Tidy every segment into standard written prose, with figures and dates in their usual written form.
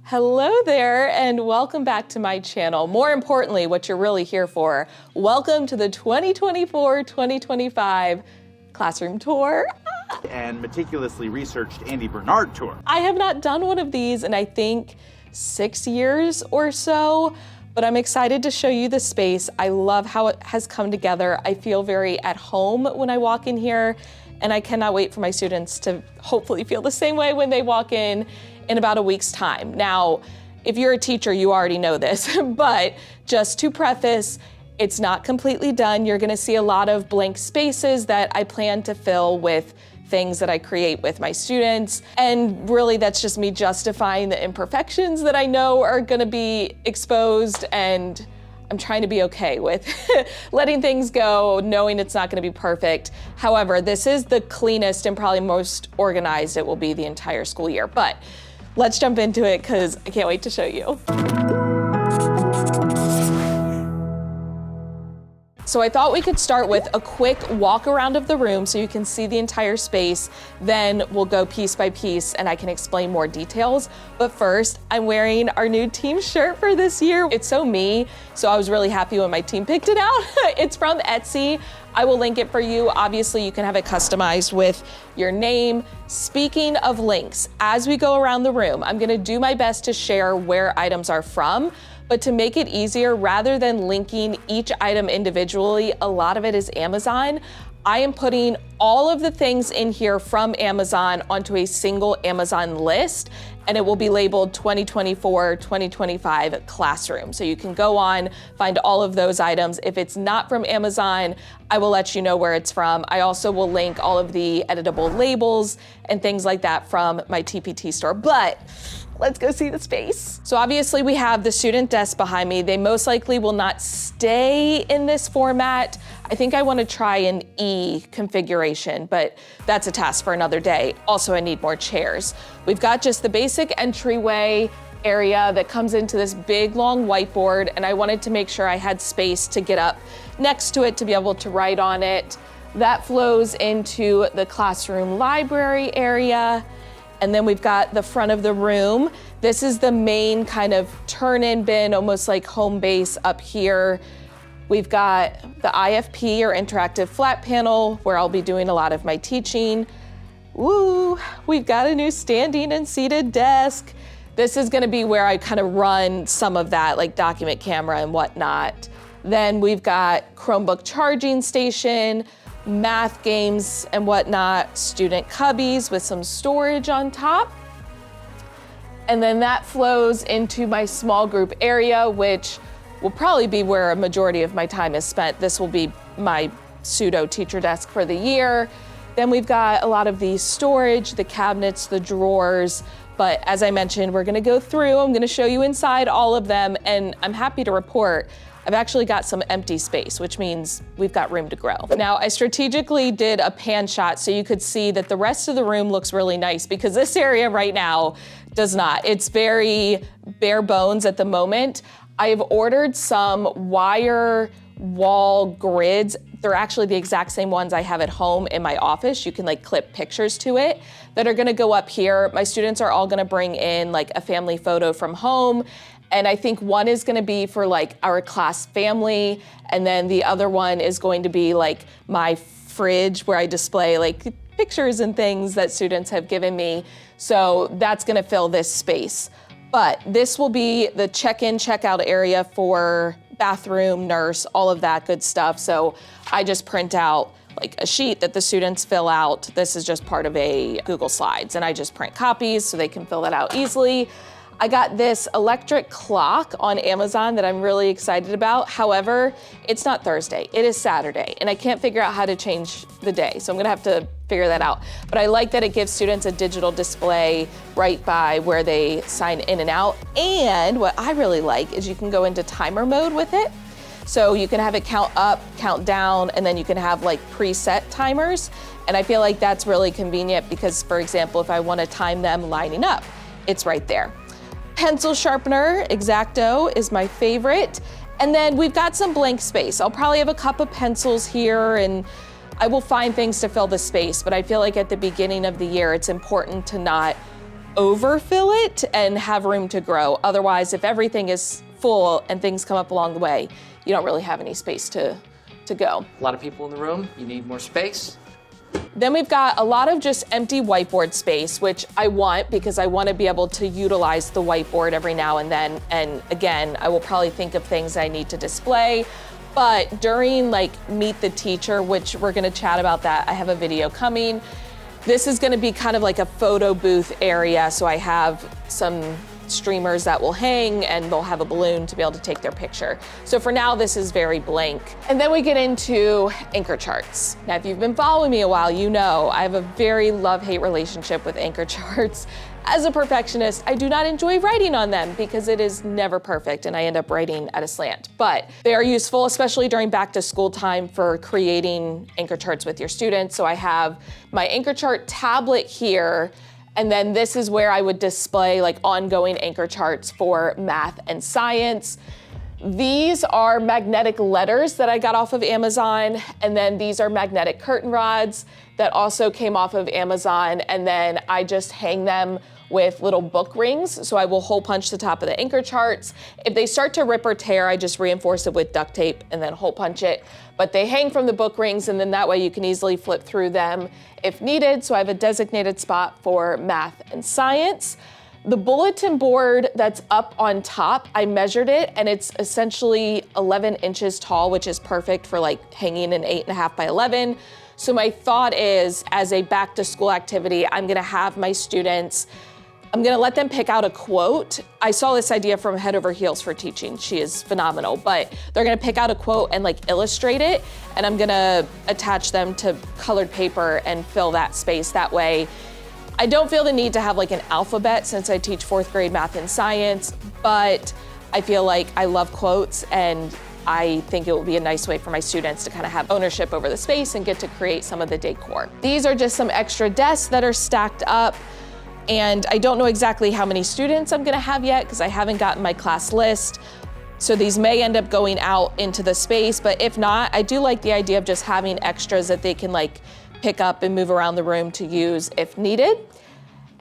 Hello there and welcome back to my channel. More importantly, what you're really here for, welcome to the 2024-2025 classroom tour. And meticulously researched Andy Bernard tour. I have not done one of these in I think 6 years or so, but I'm excited to show you the space. I love how it has come together. I feel very at home when I walk in here, and I cannot wait for my students to hopefully feel the same way when they walk in about a week's time. Now, if you're a teacher, you already know this, but just to preface, it's not completely done. You're gonna see a lot of blank spaces that I plan to fill with things that I create with my students. And really that's just me justifying the imperfections that I know are gonna be exposed, and I'm trying to be okay with letting things go, knowing it's not gonna be perfect. However, this is the cleanest and probably most organized it will be the entire school year. But let's jump into it because I can't wait to show you. So I thought we could start with a quick walk around of the room so you can see the entire space. Then we'll go piece by piece and I can explain more details. But first, I'm wearing our new team shirt for this year. It's so me, so I was really happy when my team picked it out. It's from Etsy. I will link it for you. Obviously, you can have it customized with your name. Speaking of links, as we go around the room, I'm gonna do my best to share where items are from. But to make it easier, rather than linking each item individually, a lot of it is Amazon. I am putting all of the things in here from Amazon onto a single Amazon list, and it will be labeled 2024-2025 classroom. So you can go on, find all of those items. If it's not from Amazon, I will let you know where it's from. I also will link all of the editable labels and things like that from my TPT store. But let's go see the space. So obviously we have the student desk behind me. They most likely will not stay in this format. I think I want to try an E configuration, but that's a task for another day. Also, I need more chairs. We've got just the basic entryway area that comes into this big long whiteboard, and I wanted to make sure I had space to get up next to it to be able to write on it. That flows into the classroom library area. And then we've got the front of the room. This is the main kind of turn-in bin, almost like home base up here. We've got the IFP or interactive flat panel where I'll be doing a lot of my teaching. Woo, we've got a new standing and seated desk. This is gonna be where I kind of run some of that, like document camera and whatnot. Then we've got Chromebook charging station, math games and whatnot, student cubbies with some storage on top. And then that flows into my small group area, which will probably be where a majority of my time is spent. This will be my pseudo teacher desk for the year. Then we've got a lot of the storage, the cabinets, the drawers. But as I mentioned, we're gonna go through, I'm gonna show you inside all of them, and I'm happy to report I've actually got some empty space, which means we've got room to grow. Now, I strategically did a pan shot so you could see that the rest of the room looks really nice, because this area right now does not. It's very bare bones at the moment. I have ordered some wire wall grids. They're actually the exact same ones I have at home in my office. You can like clip pictures to it that are gonna go up here. My students are all gonna bring in like a family photo from home. And I think one is gonna be for like our class family, and then the other one is going to be like my fridge where I display like pictures and things that students have given me. So that's gonna fill this space. But this will be the check-in, check-out area for bathroom, nurse, all of that good stuff. So I just print out like a sheet that the students fill out. This is just part of a Google Slides, and I just print copies so they can fill that out easily. I got this electric clock on Amazon that I'm really excited about. However, it's not Thursday, it is Saturday, and I can't figure out how to change the day. So I'm gonna have to figure that out. But I like that it gives students a digital display right by where they sign in and out. And what I really like is you can go into timer mode with it. So you can have it count up, count down, and then you can have like preset timers. And I feel like that's really convenient because, for example, if I wanna time them lining up, it's right there. Pencil sharpener, X-Acto, is my favorite. And then we've got some blank space. I'll probably have a cup of pencils here, and I will find things to fill the space, but I feel like at the beginning of the year, it's important to not overfill it and have room to grow. Otherwise, if everything is full and things come up along the way, you don't really have any space to go. A lot of people in the room, you need more space. Then we've got a lot of just empty whiteboard space, which I want because I want to be able to utilize the whiteboard every now and then. And again, I will probably think of things I need to display. But during like Meet the Teacher, which we're going to chat about that, I have a video coming. This is going to be kind of like a photo booth area. So I have some streamers that will hang and they'll have a balloon to be able to take their picture. So for now, this is very blank. And then we get into anchor charts. Now, if you've been following me a while, you know I have a very love-hate relationship with anchor charts. As a perfectionist, I do not enjoy writing on them because it is never perfect and I end up writing at a slant. But they are useful, especially during back to school time for creating anchor charts with your students. So I have my anchor chart tablet here, and then this is where I would display like ongoing anchor charts for math and science. These are magnetic letters that I got off of Amazon, and then these are magnetic curtain rods that also came off of Amazon, and then I just hang them with little book rings. So I will hole punch the top of the anchor charts. If they start to rip or tear, I just reinforce it with duct tape and then hole punch it. But they hang from the book rings, and then that way you can easily flip through them if needed. So I have a designated spot for math and science. The bulletin board that's up on top, I measured it and it's essentially 11 inches tall, which is perfect for like hanging an 8.5 by 11. So my thought is, as a back to school activity, I'm gonna have my students, I'm gonna let them pick out a quote. I saw this idea from Head Over Heels for Teaching. She is phenomenal, but they're gonna pick out a quote and like illustrate it, and I'm gonna attach them to colored paper and fill that space that way. I don't feel the need to have like an alphabet since I teach 4th grade math and science, but I feel like I love quotes and I think it will be a nice way for my students to kind of have ownership over the space and get to create some of the decor. These are just some extra desks that are stacked up, and I don't know exactly how many students I'm gonna have yet because I haven't gotten my class list. So these may end up going out into the space, but if not, I do like the idea of just having extras that they can like pick up and move around the room to use if needed.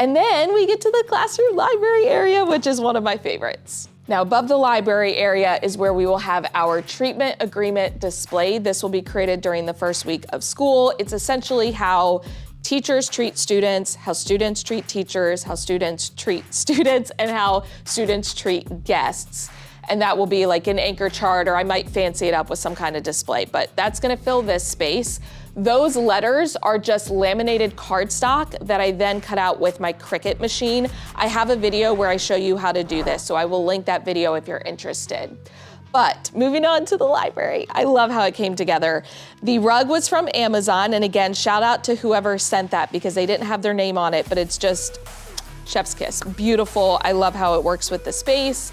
And then we get to the classroom library area, which is one of my favorites. Now, above the library area is where we will have our treatment agreement displayed. This will be created during the first week of school. It's essentially how teachers treat students, how students treat teachers, how students treat students, and how students treat guests. And that will be like an anchor chart, or I might fancy it up with some kind of display, but that's gonna fill this space. Those letters are just laminated cardstock that I then cut out with my Cricut machine. I have a video where I show you how to do this, so I will link that video if you're interested. But moving on to the library, I love how it came together. The rug was from Amazon, and again, shout out to whoever sent that because they didn't have their name on it, but it's just chef's kiss. Beautiful. I love how it works with the space.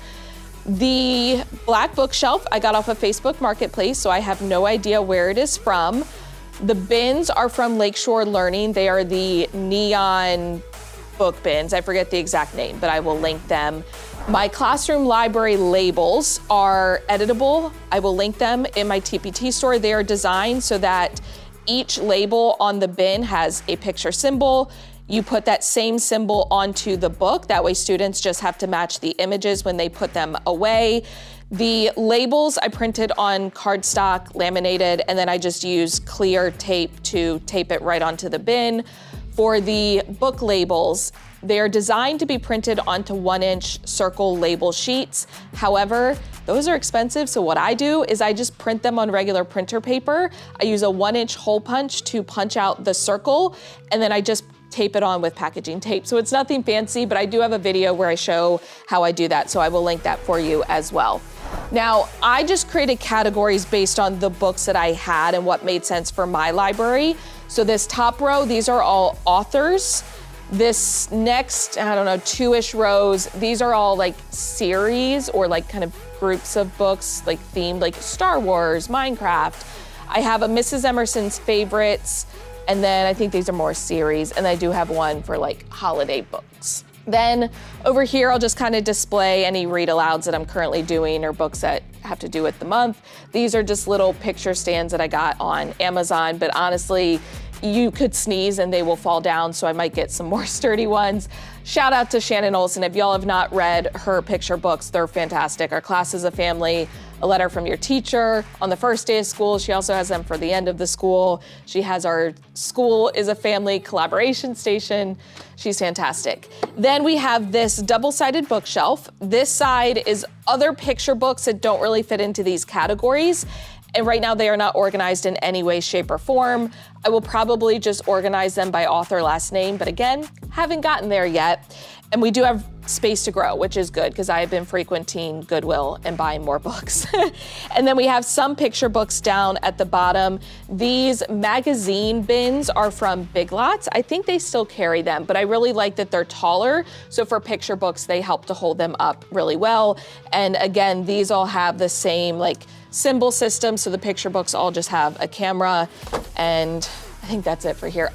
The black bookshelf I got off of Facebook Marketplace, so I have no idea where it is from. The bins are from Lakeshore Learning. They are the neon book bins. I forget the exact name, but I will link them. My classroom library labels are editable. I will link them in my TPT store. They are designed so that each label on the bin has a picture symbol. You put that same symbol onto the book. That way students just have to match the images when they put them away. The labels I printed on cardstock, laminated, and then I just use clear tape to tape it right onto the bin. For the book labels, they are designed to be printed onto 1-inch circle label sheets. However, those are expensive, so what I do is I just print them on regular printer paper. I use a 1-inch hole punch to punch out the circle, and then I just tape it on with packaging tape. So it's nothing fancy, but I do have a video where I show how I do that, so I will link that for you as well. Now, I just created categories based on the books that I had and what made sense for my library. So this top row, these are all authors. This next, I don't know, 2-ish rows, these are all like series or like kind of groups of books, like themed, like Star Wars, Minecraft. I have a Mrs. Emerson's favorites, and then I think these are more series, and I do have one for like holiday books. Then over here, I'll just kind of display any read alouds that I'm currently doing or books that have to do with the month. These are just little picture stands that I got on Amazon, but honestly, you could sneeze and they will fall down, so I might get some more sturdy ones. Shout out to Shannon Olson. If y'all have not read her picture books, they're fantastic. Our Class is a Family, A Letter from Your Teacher, On the First Day of School. She also has them for the end of the school. She has our School is a Family collaboration station. She's fantastic. Then we have this double-sided bookshelf. This side is other picture books that don't really fit into these categories. And right now they are not organized in any way, shape, or form. I will probably just organize them by author last name, but again, haven't gotten there yet. And we do have space to grow, which is good because I have been frequenting Goodwill and buying more books. And then we have some picture books down at the bottom. These magazine bins are from Big Lots. I think they still carry them, but I really like that they're taller. So for picture books, they help to hold them up really well. And again, these all have the same symbol system. So the picture books all just have a camera, and I think that's it for here.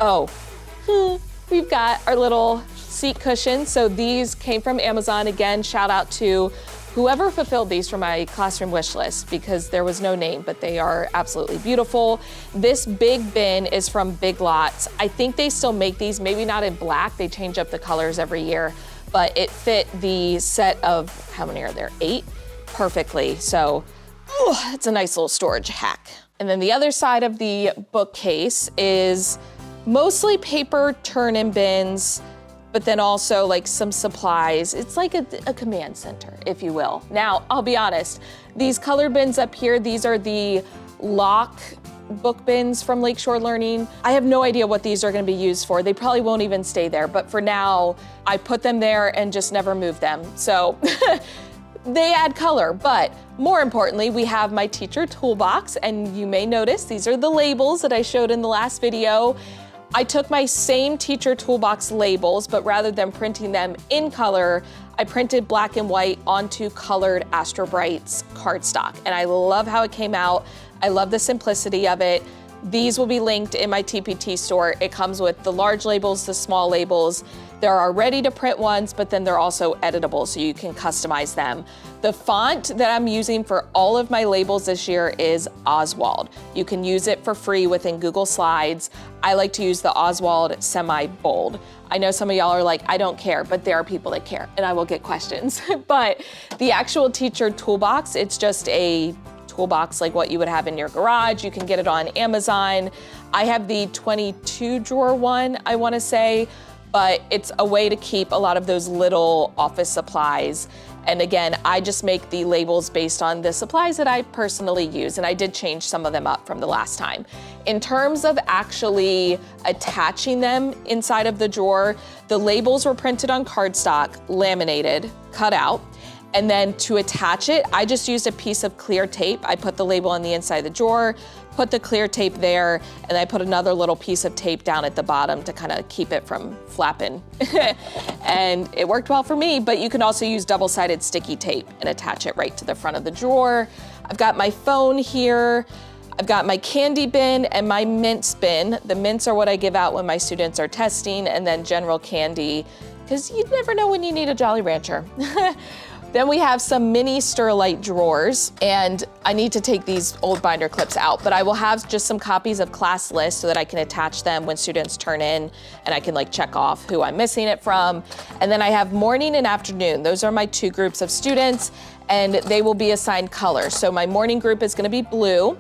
We've got our little seat cushions. So these came from Amazon. Again, shout out to whoever fulfilled these for my classroom wish list because there was no name, but they are absolutely beautiful. This big bin is from Big Lots. I think they still make these, maybe not in black. They change up the colors every year, but it fit the set of, how many are there? 8 perfectly. So it's a nice little storage hack. And then the other side of the bookcase is mostly paper turn-in bins, but then also some supplies. It's like a command center, if you will. Now, I'll be honest, these color bins up here, these are the lock book bins from Lakeshore Learning. I have no idea what these are gonna be used for. They probably won't even stay there, but for now, I put them there and just never move them. So they add color, but more importantly, we have my teacher toolbox, and you may notice these are the labels that I showed in the last video. I took my same teacher toolbox labels, but rather than printing them in color, I printed black and white onto colored Astro Brights cardstock, and I love how it came out. I love the simplicity of it. These will be linked in my TPT store. It comes with the large labels, the small labels. There are ready to print ones, but then they're also editable, so you can customize them. The font that I'm using for all of my labels this year is Oswald. You can use it for free within Google Slides. I like to use the Oswald semi-bold. I know some of y'all are like, I don't care, but there are people that care, and I will get questions. But the actual teacher toolbox, it's just a toolbox like what you would have in your garage. You can get it on Amazon. I have the 22 drawer one, I wanna say, but it's a way to keep a lot of those little office supplies. And again, I just make the labels based on the supplies that I personally use, and I did change some of them up from the last time. In terms of actually attaching them inside of the drawer, the labels were printed on cardstock, laminated, cut out. And then to attach it, I just used a piece of clear tape. I put the label on the inside of the drawer, put the clear tape there, and I put another little piece of tape down at the bottom to kind of keep it from flapping. And it worked well for me, but you can also use double-sided sticky tape and attach it right to the front of the drawer. I've got my phone here. I've got my candy bin and my mints bin. The mints are what I give out when my students are testing, and then general candy, because you never know when you need a Jolly Rancher. Then we have some mini STERILITE drawers, and I need to take these old binder clips out, but I will have just some copies of class lists so that I can attach them when students turn in, and I can check off who I'm missing it from. And then I have morning and afternoon. Those are my 2 groups of students, and they will be assigned colors. So my morning group is gonna be blue,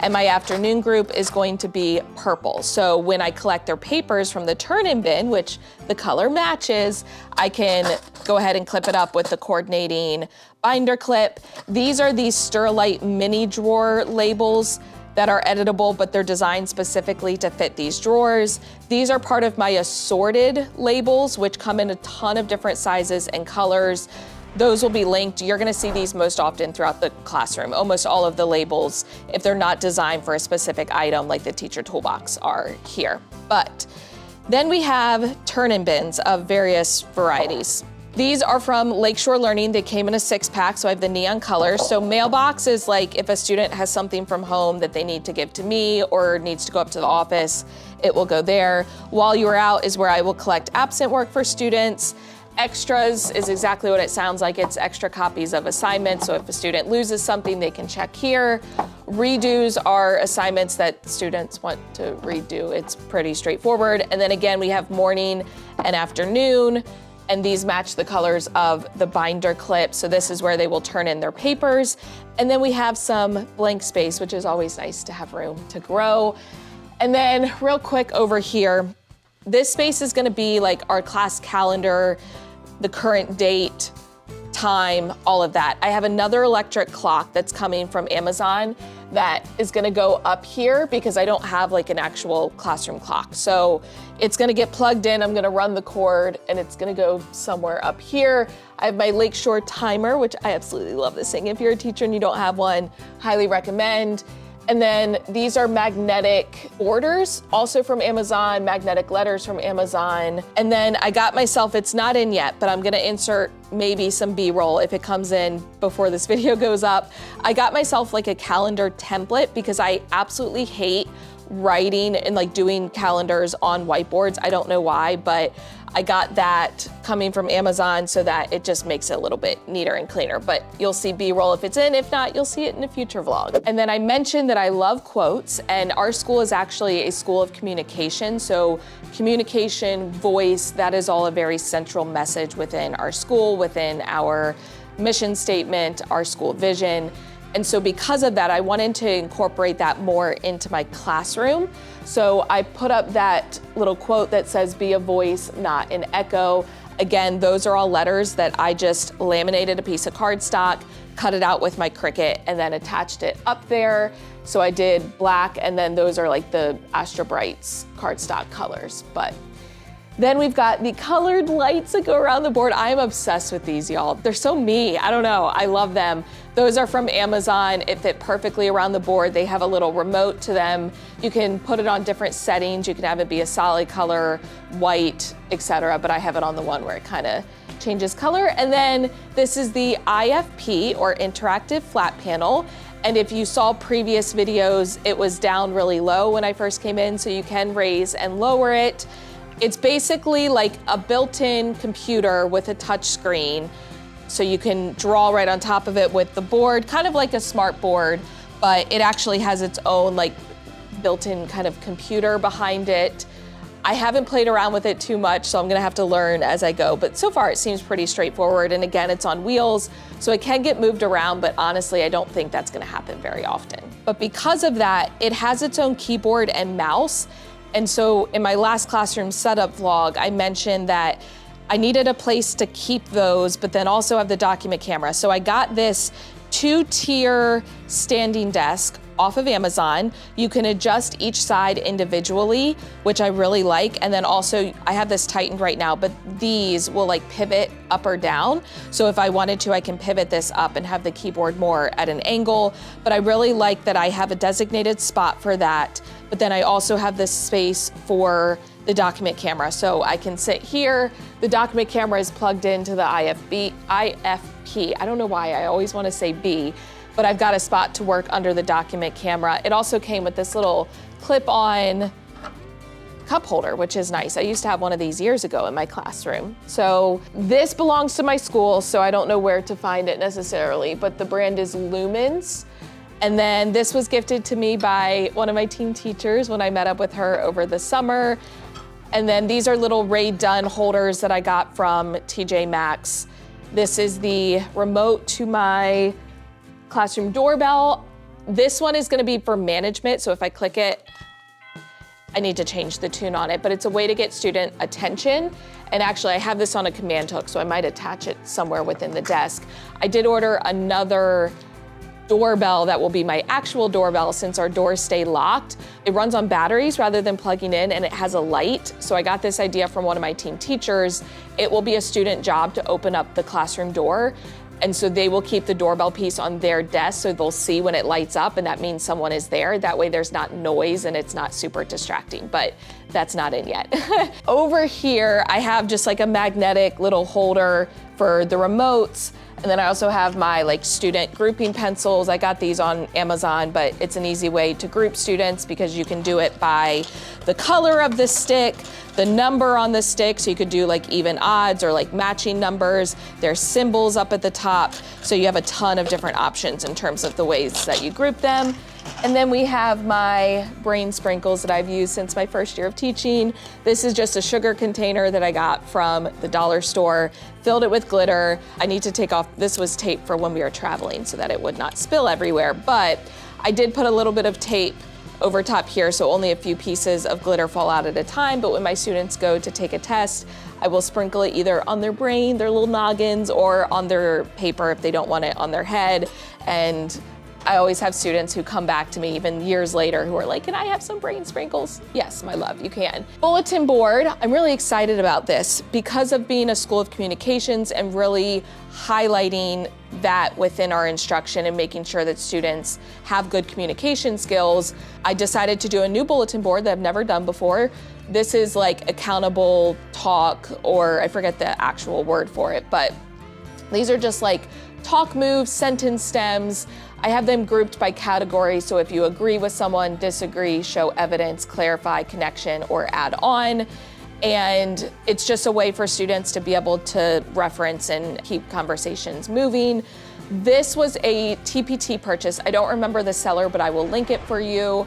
and my afternoon group is going to be purple. So when I collect their papers from the turn-in bin, which the color matches, I can go ahead and clip it up with the coordinating binder clip. These are these STERILITE mini drawer labels that are editable, but they're designed specifically to fit these drawers. These are part of my ASSORTED labels, which come in a ton of different sizes and colors. Those will be linked. You're gonna see these most often throughout the classroom. Almost all of the labels, if they're not designed for a specific item like the teacher toolbox, are here. But then we have turn-in bins of various varieties. These are from Lakeshore Learning. They came in a 6-pack, so I have the neon colors. So mailbox is if a student has something from home that they need to give to me or needs to go up to the office, it will go there. While you are out is where I will collect absent work for students. Extras is exactly what it sounds like. It's extra copies of assignments. So if a student loses something, they can check here. Redos are assignments that students want to redo. It's pretty straightforward. And then again, we have morning and afternoon, and these match the colors of the binder clip. So this is where they will turn in their papers. And then we have some blank space, which is always nice to have room to grow. And then real quick over here, this space is gonna be like our class calendar, the current date, time, all of that. I have another electric clock that's coming from Amazon that is gonna go up here because I don't have like an actual classroom clock. So it's gonna get plugged in, I'm gonna run the cord, and it's gonna go somewhere up here. I have my Lakeshore timer, which I absolutely love this thing. If you're a teacher and you don't have one, highly recommend. And then these are magnetic borders, also from Amazon, magnetic letters from Amazon. And then I got myself, it's not in yet, but I'm gonna insert maybe some B-roll if it comes in before this video goes up. I got myself like a calendar template because I absolutely hate writing and like doing calendars on whiteboards. I don't know why, but I got that coming from Amazon so that it just makes it a little bit neater and cleaner. But you'll see B-roll if it's in. If not, you'll see it in a future vlog. And then I mentioned that I love quotes, and our school is actually a school of communication. So communication, voice, that is all a very central message within our school, within our mission statement, our school vision. And so because of that, I wanted to incorporate that more into my classroom. So I put up that little quote that says, "Be a voice, not an echo." Again, those are all letters that I just laminated a piece of cardstock, cut it out with my Cricut, and then attached it up there. So I did black, and then those are like the Astra Brights cardstock colors. But then we've got the colored lights that go around the board. I am obsessed with these, y'all. They're so me, I don't know, I love them. Those are from Amazon. It fit perfectly around the board. They have a little remote to them. You can put it on different settings. You can have it be a solid color, white, etc. But I have it on the one where it kind of changes color. And then this is the IFP, or interactive flat panel. And if you saw previous videos, it was down really low when I first came in, so you can raise and lower it. It's basically like a built-in computer with a touch screen. So you can draw right on top of it with the board, kind of like a smart board, but it actually has its own like built-in kind of computer behind it. I haven't played around with it too much, so I'm gonna have to learn as I go, but so far it seems pretty straightforward. And again, it's on wheels, so it can get moved around, but honestly, I don't think that's gonna happen very often. But because of that, it has its own keyboard and mouse. And so in my last classroom setup vlog, I mentioned that I needed a place to keep those, but then also have the document camera. So I got this 2-tier standing desk off of Amazon. You can adjust each side individually, which I really like. And then also I have this tightened right now, but these will like pivot up or down. So if I wanted to, I can pivot this up and have the keyboard more at an angle. But I really like that I have a designated spot for that. But then I also have this space for the document camera. So I can sit here. The document camera is plugged into the IFP. I don't know why I always want to say B, but I've got a spot to work under the document camera. It also came with this little clip-on cup holder, which is nice. I used to have one of these years ago in my classroom. So this belongs to my school, so I don't know where to find it necessarily, but the brand is Lumens. And then this was gifted to me by one of my teen teachers when I met up with her over the summer. And then these are little Ray Dunn holders that I got from TJ Maxx. This is the remote to my classroom doorbell. This one is gonna be for management, so if I click it, I need to change the tune on it, but it's a way to get student attention. And actually I have this on a command hook, so I might attach it somewhere within the desk. I did order another doorbell that will be my actual doorbell since our doors stay locked. It runs on batteries rather than plugging in, and it has a light. So I got this idea from one of my teen teachers. It will be a student job to open up the classroom door. And so they will keep the doorbell piece on their desk so they'll see when it lights up, and that means someone is there. That way there's not noise and it's not super distracting, but that's not in yet. Over here, I have just like a magnetic little holder for the remotes. And then I also have my like student grouping pencils. I got these on Amazon, but it's an easy way to group students because you can do it by the color of the stick, the number on the stick, so you could do like even odds or like matching numbers. There's symbols up at the top, so you have a ton of different options in terms of the ways that you group them. And then we have my brain sprinkles that I've used since my first year of teaching. This is just a sugar container that I got from the dollar store, filled it with glitter. I need to take off, this was tape for when we were traveling so that it would not spill everywhere, but I did put a little bit of tape over top here so only a few pieces of glitter fall out at a time, but when my students go to take a test, I will sprinkle it either on their brain, their little noggins, or on their paper if they don't want it on their head. And I always have students who come back to me even years later who are like, can I have some brain sprinkles? Yes, my love, you can. Bulletin board, I'm really excited about this because of being a school of communications and really highlighting that within our instruction and making sure that students have good communication skills. I decided to do a new bulletin board that I've never done before. This is like accountable talk, or I forget the actual word for it, but these are just like talk moves, sentence stems. I have them grouped by category, so if you agree with someone, disagree, show evidence, clarify, connection, or add on. And it's just a way for students to be able to reference and keep conversations moving. This was a TPT purchase. I don't remember the seller, but I will link it for you.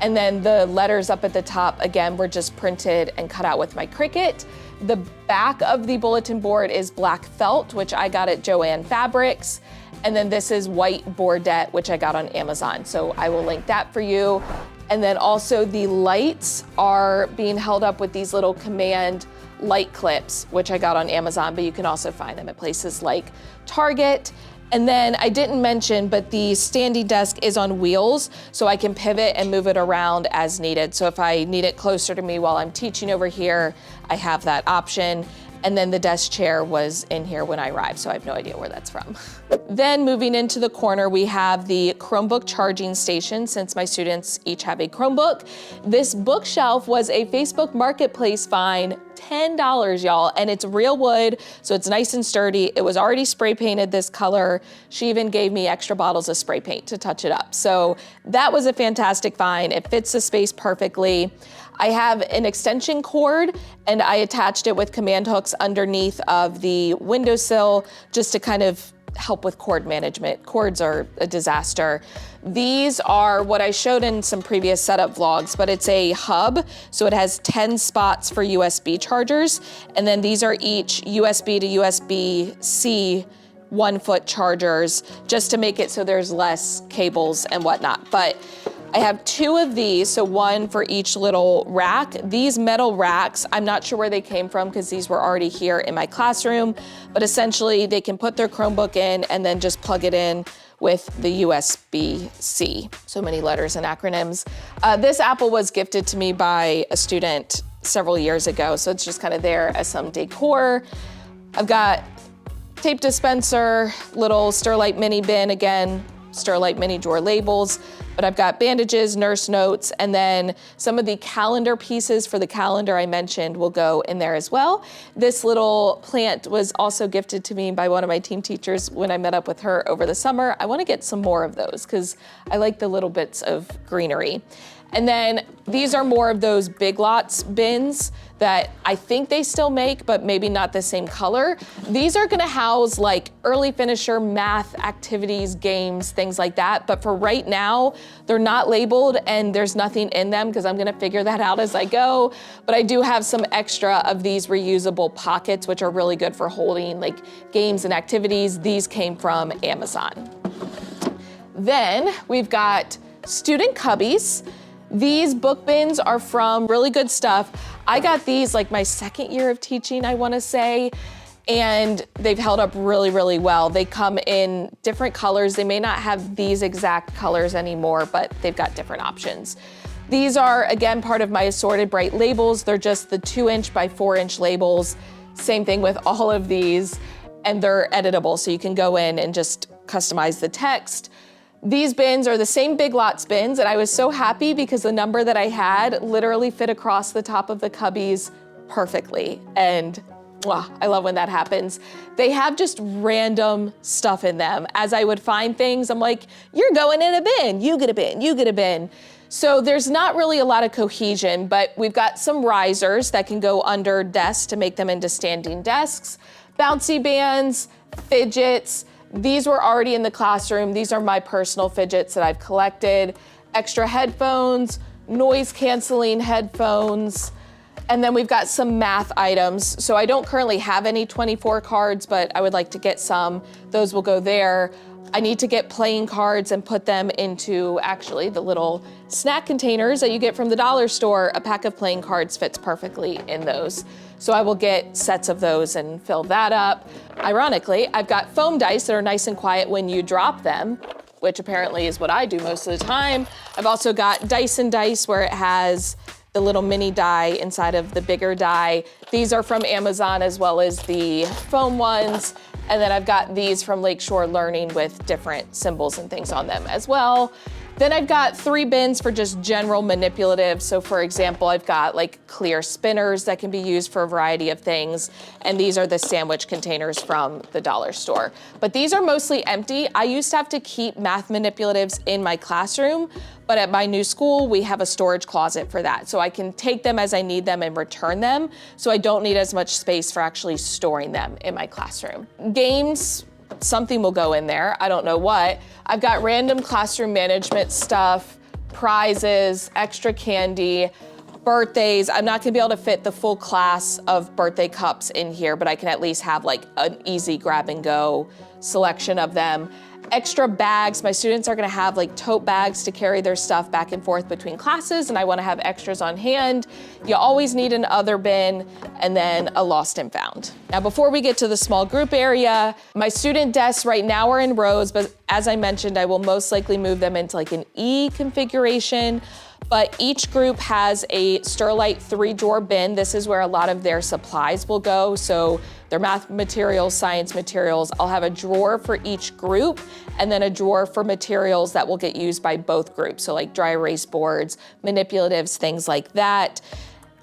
And then the letters up at the top, again, were just printed and cut out with my Cricut. The back of the bulletin board is black felt, which I got at Joann Fabrics. And then this is white boardette, which I got on Amazon. So I will link that for you. And then also the lights are being held up with these little command light clips, which I got on Amazon, but you can also find them at places like Target. And then I didn't mention, but the standing desk is on wheels, so I can pivot and move it around as needed. So if I need it closer to me while I'm teaching over here, I have that option. And then the desk chair was in here when I arrived, so I have no idea where that's from. Then moving into the corner, we have the Chromebook charging station, since my students each have a Chromebook. This bookshelf was a Facebook Marketplace find, $10, y'all, and it's real wood, so it's nice and sturdy. It was already spray painted this color. She even gave me extra bottles of spray paint to touch it up. So that was a fantastic find. It fits the space perfectly. I have an extension cord and I attached it with command hooks underneath of the windowsill just to kind of help with cord management. Cords are a disaster. These are what I showed in some previous setup vlogs, but it's a hub. So it has 10 spots for USB chargers. And then these are each USB to USB-C 1-foot chargers, just to make it so there's less cables and whatnot. But I have 2 of these, so 1 for each little rack. These metal racks, I'm not sure where they came from because these were already here in my classroom, but essentially they can put their Chromebook in and then just plug it in with the USB-C. So many letters and acronyms. This Apple was gifted to me by a student several years ago, so it's just kind of there as some decor. I've got tape dispenser, little STERILITE mini bin, again, STERILITE mini drawer labels, but I've got bandages, nurse notes, and then some of the calendar pieces for the calendar I mentioned will go in there as well. This little plant was also gifted to me by one of my team teachers when I met up with her over the summer. I want to get some more of those because I like the little bits of greenery. And then these are more of those Big Lots bins that I think they still make, but maybe not the same color. These are gonna house like early finisher, math activities, games, things like that. But for right now, they're not labeled and there's nothing in them because I'm gonna figure that out as I go. But I do have some extra of these reusable pockets, which are really good for holding like games and activities. These came from Amazon. Then we've got student cubbies. These book bins are from Really Good Stuff. I got these like my second year of teaching, I wanna say, and they've held up really, really well. They come in different colors. They may not have these exact colors anymore, but they've got different options. These are, again, part of my assorted bright labels. They're just the 2-inch by 4-inch labels. Same thing with all of these, and they're editable, so you can go in and just customize the text. These bins are the same Big Lots bins, and I was so happy because the number that I had literally fit across the top of the cubbies perfectly. And wow, I love when that happens. They have just random stuff in them. As I would find things, I'm like, you're going in a bin, you get a bin, you get a bin. So there's not really a lot of cohesion, but we've got some risers that can go under desks to make them into standing desks, bouncy bands, fidgets. These were already in the classroom. These are my personal fidgets that I've collected. extra headphones, noise canceling headphones, and then we've got some math items. So I don't currently have any 24 cards, but I would like to get some. Those will go there. I need to get playing cards and put them into actually the little snack containers that you get from the dollar store. A pack of playing cards fits perfectly in those. So I will get sets of those and fill that up. Ironically, I've got foam dice that are nice and quiet when you drop them, which apparently is what I do most of the time. I've also got Dyson dice where it has the little mini die inside of the bigger die. These are from Amazon as well as the foam ones. And then I've got these from Lakeshore Learning with different symbols and things on them as well. Then I've got 3 bins for just general manipulative. So for example, I've got like clear spinners that can be used for a variety of things. And these are the sandwich containers from the dollar store. But these are mostly empty. I used to have to keep math manipulatives in my classroom, but at my new school, we have a storage closet for that. So I can take them as I need them and return them. So I don't need as much space for actually storing them in my classroom. Games, something will go in there, I don't know what. I've got random classroom management stuff, prizes, extra candy, birthdays. I'm not gonna be able to fit the full class of birthday cups in here, but I can at least have like an easy grab and go selection of them. Extra bags, my students are gonna have like tote bags to carry their stuff back and forth between classes, and I wanna have extras on hand. You always need an other bin, and then a lost and found. Now before we get to the small group area, my student desks right now are in rows, but as I mentioned, I will most likely move them into like an E configuration. But each group has a STERILITE 3-drawer bin. This is where a lot of their supplies will go. So their math materials, science materials. I'll have a drawer for each group and then a drawer for materials that will get used by both groups. So like dry erase boards, manipulatives, things like that.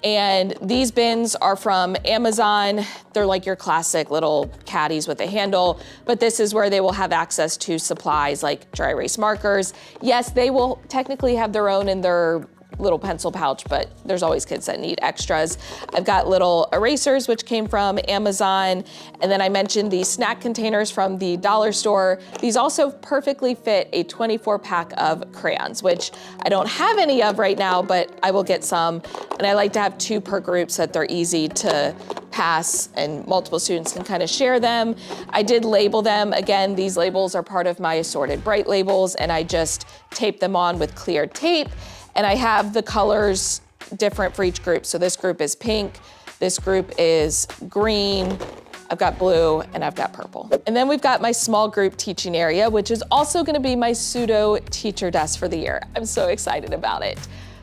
And these bins are from Amazon. They're like your classic little caddies with a handle, but this is where they will have access to supplies like dry erase markers. Yes, they will technically have their own in their little pencil pouch, but there's always kids that need extras. I've got little erasers, which came from Amazon. And then I mentioned these snack containers from the dollar store. These also perfectly fit a 24 pack of crayons, which I don't have any of right now, but I will get some. And I like to have 2 per group so that they're easy to pass and multiple students can kind of share them. I did label them. Again, these labels are part of my assorted bright labels, and I just tape them on with clear tape. And I have the colors different for each group. So this group is pink, this group is green, I've got blue, and I've got purple. And then we've got my small group teaching area, which is also gonna be my pseudo teacher desk for the year. I'm so excited about it.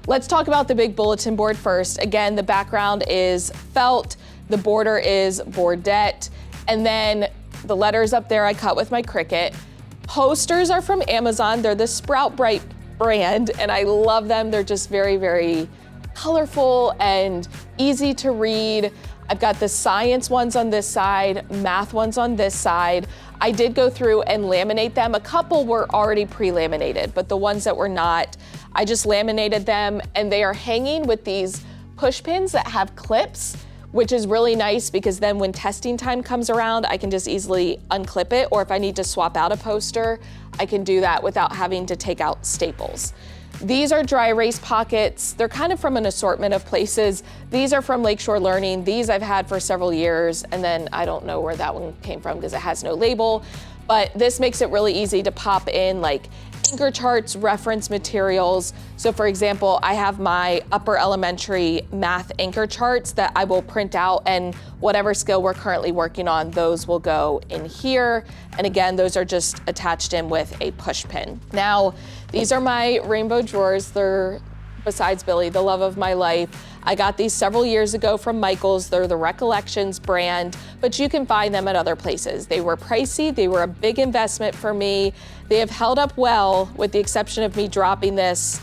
Let's talk about the big bulletin board first. Again, the background is felt, the border is boardette, and then the letters up there I cut with my Cricut. Posters are from Amazon. They're the Sprout Bright brand, and I love them. They're just very, very colorful and easy to read. I've got the science ones on this side, math ones on this side. I did go through and laminate them. A couple were already pre-laminated, but the ones that were not, I just laminated them, and they are hanging with these push pins that have clips, which is really nice because then when testing time comes around, I can just easily unclip it, or if I need to swap out a poster, I can do that without having to take out staples. These are dry erase pockets. They're kind of from an assortment of places. These are from Lakeshore Learning. These I've had for several years, and then I don't know where that one came from because it has no label, but this makes it really easy to pop in like anchor charts, reference materials. So for example, I have my upper elementary math anchor charts that I will print out, and whatever skill we're currently working on, those will go in here. And again, those are just attached in with a push pin. Now, these are my rainbow drawers. They're, besides Billy, the love of my life. I got these several years ago from Michael's. They're the Recollections brand, but you can find them at other places. They were pricey. They were a big investment for me. They have held up well, with the exception of me dropping this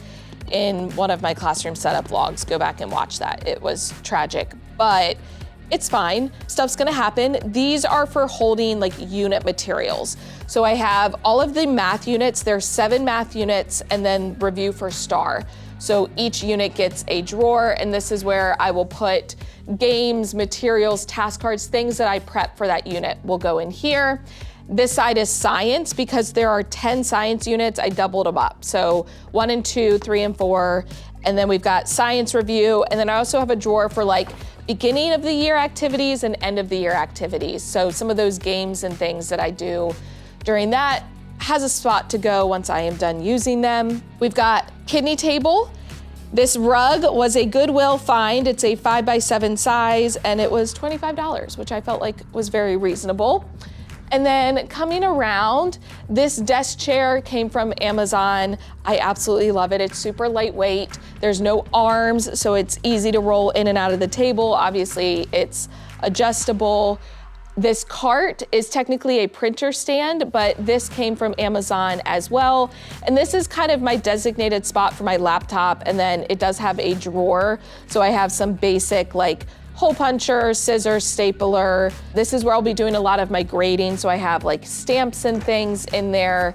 in one of my classroom setup vlogs. Go back and watch that. It was tragic, but it's fine. Stuff's gonna happen. These are for holding like unit materials. So I have all of the math units. There's 7 math units, and then review for STAR. So each unit gets a drawer, and this is where I will put games, materials, task cards, things that I prep for that unit will go in here. This side is science because there are 10 science units. I doubled them up. So 1 and 2, 3 and 4. And then we've got science review. And then I also have a drawer for like beginning of the year activities and end of the year activities. So some of those games and things that I do during that has a spot to go once I am done using them. We've got kidney table. This rug was a Goodwill find. It's a 5x7 size and it was $25, which I felt like was very reasonable. And then coming around, this desk chair came from Amazon. I absolutely love it. It's super lightweight. There's no arms, so it's easy to roll in and out of the table. Obviously, it's adjustable. This cart is technically a printer stand, but this came from Amazon as well. And this is kind of my designated spot for my laptop. And then it does have a drawer. So I have some basic like hole puncher, scissors, stapler. This is where I'll be doing a lot of my grading. So I have like stamps and things in there.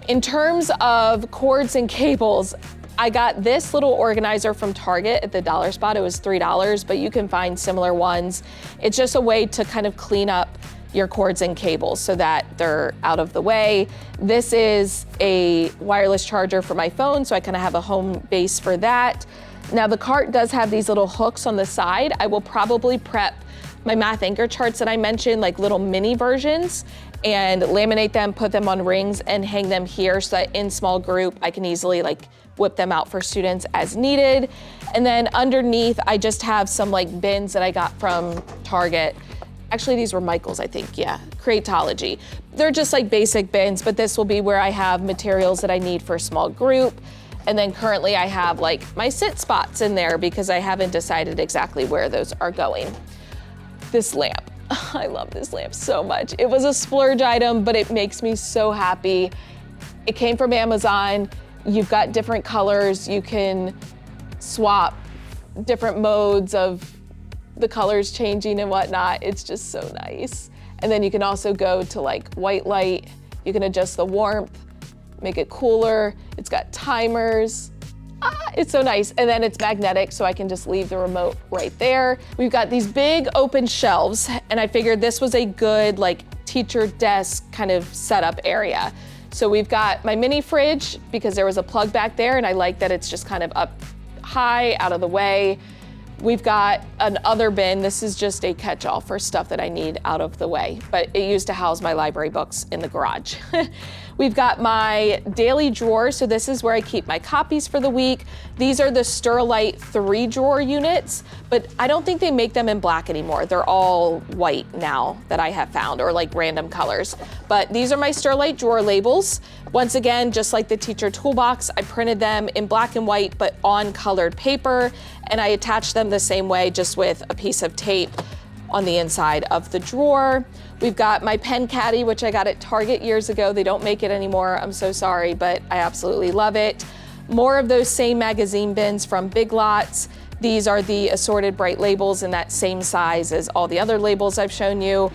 In terms of cords and cables, I got this little organizer from Target at the dollar spot. It was $3, but you can find similar ones. It's just a way to kind of clean up your cords and cables so that they're out of the way. This is a wireless charger for my phone, so I kind of have a home base for that. Now the cart does have these little hooks on the side. I will probably prep my math anchor charts that I mentioned, like little mini versions, and laminate them, put them on rings and hang them here so that in small group, I can easily like whip them out for students as needed. And then underneath, I just have some like bins that I got from Target. Actually, these were Michael's, I think, yeah, Creatology. They're just like basic bins, but this will be where I have materials that I need for a small group. And then currently I have like my sit spots in there because I haven't decided exactly where those are going. This lamp, I love this lamp so much. It was a splurge item, but it makes me so happy. It came from Amazon. You've got different colors. You can swap different modes of the colors changing and whatnot. It's just so nice. And then you can also go to like white light. You can adjust the warmth, make it cooler. It's got timers. It's so nice. And then it's magnetic, so I can just leave the remote right there. We've got these big open shelves, and I figured this was a good like teacher desk kind of setup area. So we've got my mini fridge because there was a plug back there, and I like that it's just kind of up high, out of the way. We've got an other bin. This is just a catch-all for stuff that I need out of the way, but it used to house my library books in the garage. We've got my daily drawer. So this is where I keep my copies for the week. These are the STERILITE 3-drawer units, but I don't think they make them in black anymore. They're all white now that I have found, or like random colors. But these are my STERILITE drawer labels. Once again, just like the teacher toolbox, I printed them in black and white, but on colored paper, and I attached them the same way, just with a piece of tape on the inside of the drawer. We've got my pen caddy, which I got at Target years ago. They don't make it anymore. I'm so sorry, but I absolutely love it. More of those same magazine bins from Big Lots. These are the assorted bright labels in that same size as all the other labels I've shown you.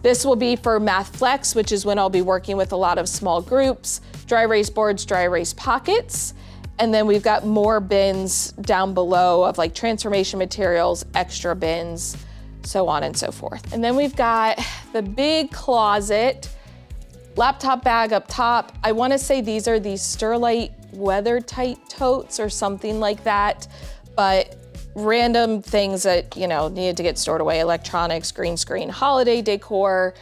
This will be for Math Flex, which is when I'll be working with a lot of small groups, dry erase boards, dry erase pockets. And then we've got more bins down below of like transformation materials, extra bins, so on and so forth. And then we've got the big closet, laptop bag up top. I wanna say these are the STERILITE weather tight totes or something like that, but random things that, you know, needed to get stored away, electronics, green screen, holiday decor.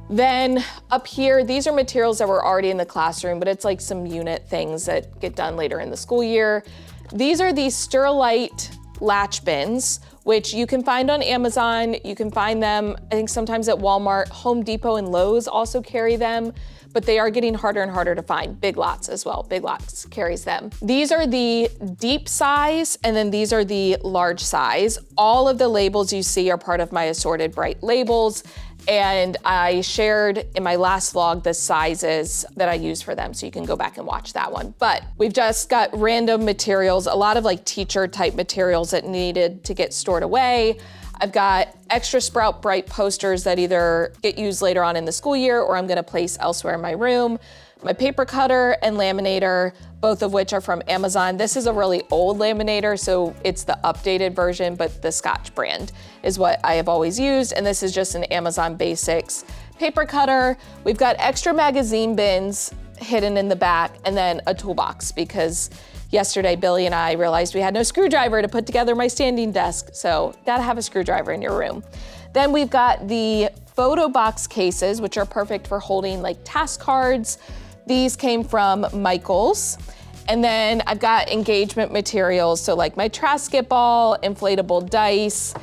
Then up here, these are materials that were already in the classroom, but it's like some unit things that get done later in the school year. These are the STERILITE latch bins, which you can find on Amazon. You can find them, I think sometimes at Walmart. Home Depot and Lowe's also carry them, but they are getting harder and harder to find. Big Lots as well, Big Lots carries them. These are the deep size, and then these are the large size. All of the labels you see are part of my assorted bright labels, and I shared in my last vlog the sizes that I use for them, so you can go back and watch that one. But we've just got random materials, a lot of like teacher type materials that needed to get stored away. I've got extra Sprout Bright posters that either get used later on in the school year or I'm gonna place elsewhere in my room. My paper cutter and laminator, both of which are from Amazon. This is a really old laminator, so it's the updated version, but the Scotch brand is what I have always used. And this is just an Amazon Basics paper cutter. We've got extra magazine bins hidden in the back, and then a toolbox, because yesterday Billy and I realized we had no screwdriver to put together my standing desk, so gotta have a screwdriver in your room. Then we've got the photo box cases, which are perfect for holding like task cards. These came from Michael's. And then I've got engagement materials, so like my Trasket ball, inflatable dice.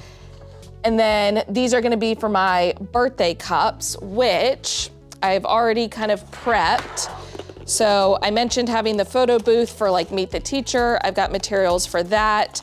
And then these are gonna be for my birthday cups, which I've already kind of prepped. So I mentioned having the photo booth for like Meet the Teacher. I've got materials for that,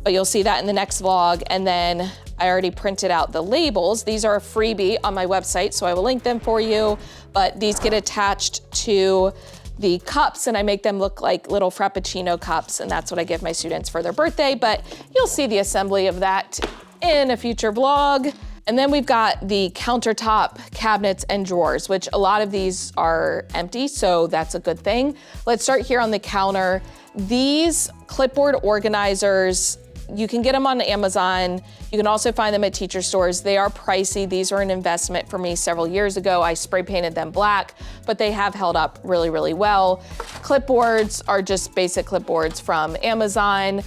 but you'll see that in the next vlog. And then I already printed out the labels. These are a freebie on my website, so I will link them for you, but these get attached to the cups and I make them look like little Frappuccino cups, and that's what I give my students for their birthday, but you'll see the assembly of that in a future vlog. And then we've got the countertop cabinets and drawers, which a lot of these are empty, so that's a good thing. Let's start here on the counter. These clipboard organizers, you can get them on Amazon. You can also find them at teacher stores. They are pricey. These were an investment for me several years ago. I spray painted them black, but they have held up really, really well. Clipboards are just basic clipboards from Amazon.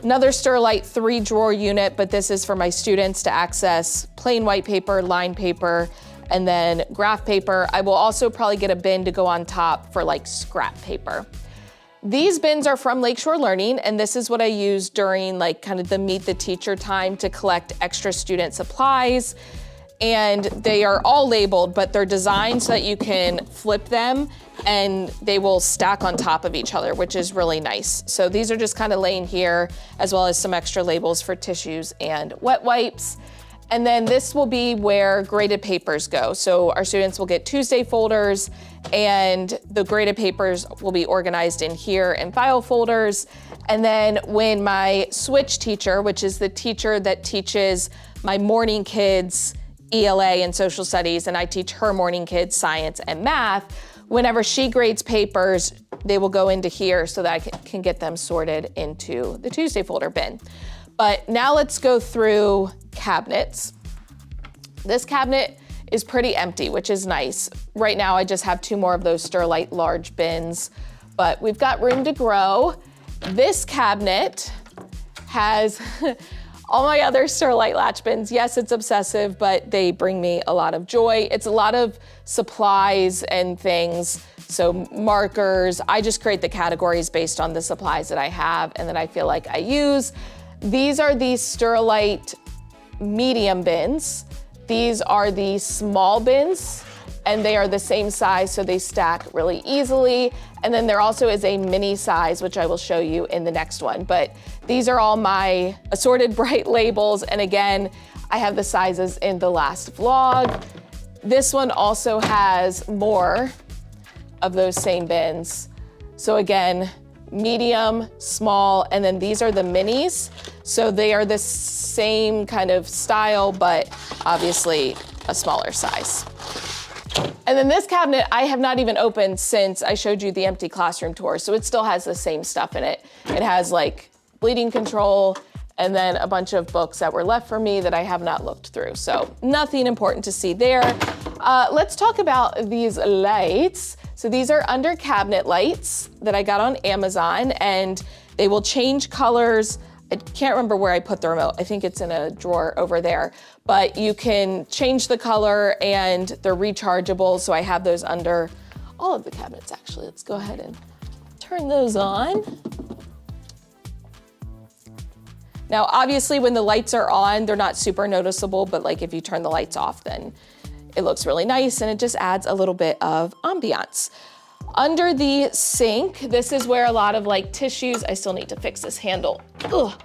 Another STERILITE 3-drawer unit, but this is for my students to access plain white paper, lined paper, and then graph paper. I will also probably get a bin to go on top for like scrap paper. These bins are from Lakeshore Learning, and this is what I use during like kind of the Meet the Teacher time to collect extra student supplies. And they are all labeled, but they're designed so that you can flip them and they will stack on top of each other, which is really nice. So these are just kind of laying here, as well as some extra labels for tissues and wet wipes. And then this will be where graded papers go. So our students will get Tuesday folders, and the graded papers will be organized in here in file folders. And then when my switch teacher, which is the teacher that teaches my morning kids ELA and social studies, and I teach her morning kids science and math, whenever she grades papers, they will go into here so that I can get them sorted into the Tuesday folder bin. But now let's go through cabinets. This cabinet is pretty empty, which is nice. Right now I just have 2 more of those STERILITE large bins, but we've got room to grow. This cabinet has all my other STERILITE latch bins. Yes, it's obsessive, but they bring me a lot of joy. It's a lot of supplies and things. So markers, I just create the categories based on the supplies that I have and that I feel like I use. These are the STERILITE medium bins. These are the small bins, and they are the same size, so they stack really easily. And then there also is a mini size, which I will show you in the next one. But these are all my assorted bright labels. And again, I have the sizes in the last vlog. This one also has more of those same bins. So again, medium, small, and then these are the minis. So they are the same kind of style, but obviously a smaller size. And then this cabinet I have not even opened since I showed you the empty classroom tour. So it still has the same stuff in it. It has like bleeding control and then a bunch of books that were left for me that I have not looked through. So nothing important to see there. Let's talk about these lights. So these are under cabinet lights that I got on Amazon, and they will change colors. I can't remember where I put the remote. I think it's in a drawer over there, but you can change the color and they're rechargeable. So I have those under all of the cabinets actually. Let's go ahead and turn those on. Now, obviously when the lights are on, they're not super noticeable, but like if you turn the lights off, then it looks really nice and it just adds a little bit of ambiance. Under the sink, this is where a lot of like tissues, I still need to fix this handle. Ugh.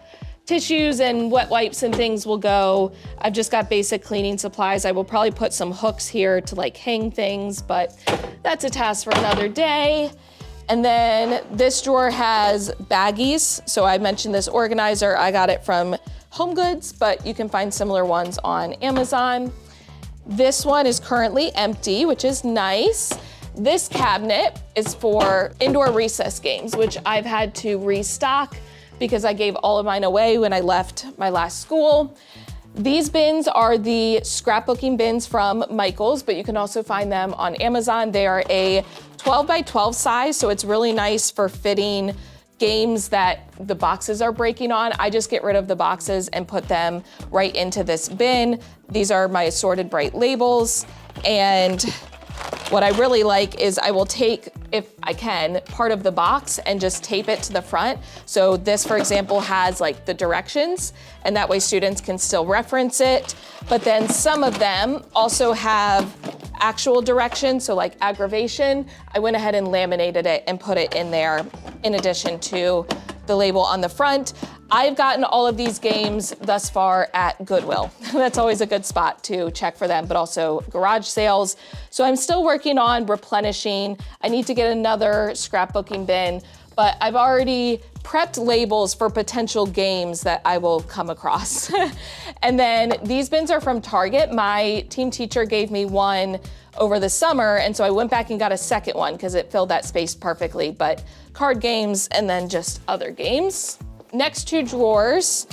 Tissues and wet wipes and things will go. I've just got basic cleaning supplies. I will probably put some hooks here to like hang things, but that's a task for another day. And then this drawer has baggies. So I mentioned this organizer. I got it from Home Goods, but you can find similar ones on Amazon. This one is currently empty, which is nice. This cabinet is for indoor recess games, which I've had to restock because I gave all of mine away when I left my last school. These bins are the scrapbooking bins from Michaels, but you can also find them on Amazon. They are a 12 by 12 size, so it's really nice for fitting games that the boxes are breaking on. I just get rid of the boxes and put them right into this bin. These are my assorted bright labels, and what I really like is I will take, if I can, part of the box and just tape it to the front. So this, for example, has like the directions, and that way students can still reference it. But then some of them also have actual directions, so like aggravation. I went ahead and laminated it and put it in there in addition to the label on the front. I've gotten all of these games thus far at Goodwill. That's always a good spot to check for them, but also garage sales. So I'm still working on replenishing. I need to get another scrapbooking bin, but I've already prepped labels for potential games that I will come across. And then these bins are from Target. My team teacher gave me one over the summer, and so I went back and got a second one because it filled that space perfectly, but card games and then just other games. Next two drawers,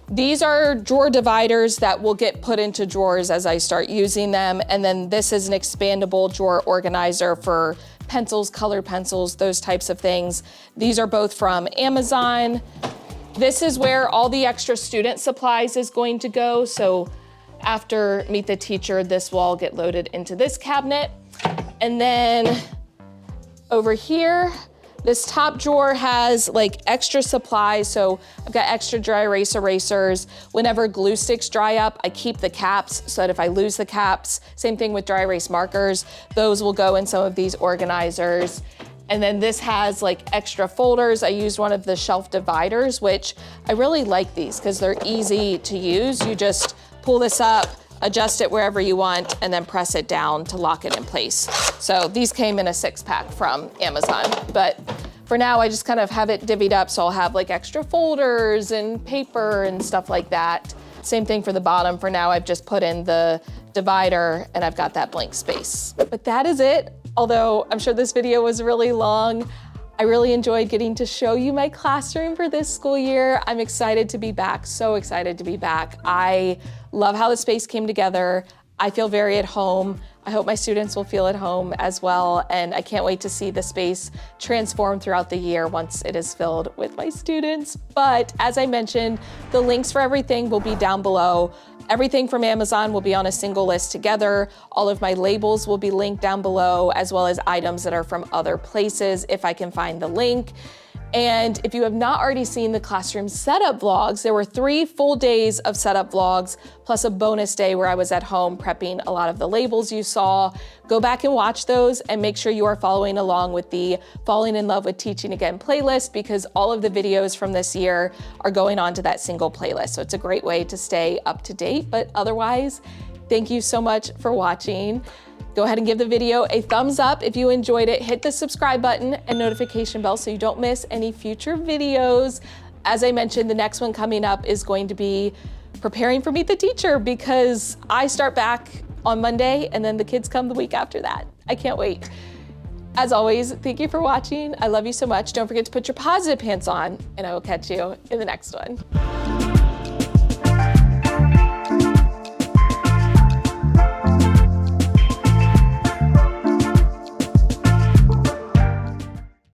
these are drawer dividers that will get put into drawers as I start using them. And then this is an expandable drawer organizer for pencils, colored pencils, those types of things. These are both from Amazon. This is where all the extra student supplies is going to go. So after Meet the Teacher, this will all get loaded into this cabinet. And then over here, this top drawer has like extra supplies. So I've got extra dry erase erasers. Whenever glue sticks dry up, I keep the caps so that if I lose the caps, same thing with dry erase markers, those will go in some of these organizers. And then this has like extra folders. I used one of the shelf dividers, which I really like these because they're easy to use. You just pull this up, adjust it wherever you want, and then press it down to lock it in place. So these came in a 6-pack from Amazon, but for now I just kind of have it divvied up so I'll have like extra folders and paper and stuff like that. Same thing for the bottom. For now I've just put in the divider and I've got that blank space. But that is it. Although I'm sure this video was really long, I really enjoyed getting to show you my classroom for this school year. I'm excited to be back, so excited to be back. I love how the space came together. I feel very at home. I hope my students will feel at home as well, and I can't wait to see the space transform throughout the year once it is filled with my students. But as I mentioned, the links for everything will be down below. Everything from Amazon will be on a single list together. All of my labels will be linked down below, as well as items that are from other places if I can find the link. And if you have not already seen the classroom setup vlogs, there were 3 full days of setup vlogs, plus a bonus day where I was at home prepping a lot of the labels you saw. Go back and watch those and make sure you are following along with the Falling in Love with Teaching Again playlist, because all of the videos from this year are going on to that single playlist. So it's a great way to stay up to date. But otherwise, thank you so much for watching. Go ahead and give the video a thumbs up if you enjoyed it. Hit the subscribe button and notification bell so you don't miss any future videos. As I mentioned, the next one coming up is going to be preparing for Meet the Teacher, because I start back on Monday and then the kids come the week after that. I can't wait. As always, thank you for watching. I love you so much. Don't forget to put your positive pants on, and I will catch you in the next one.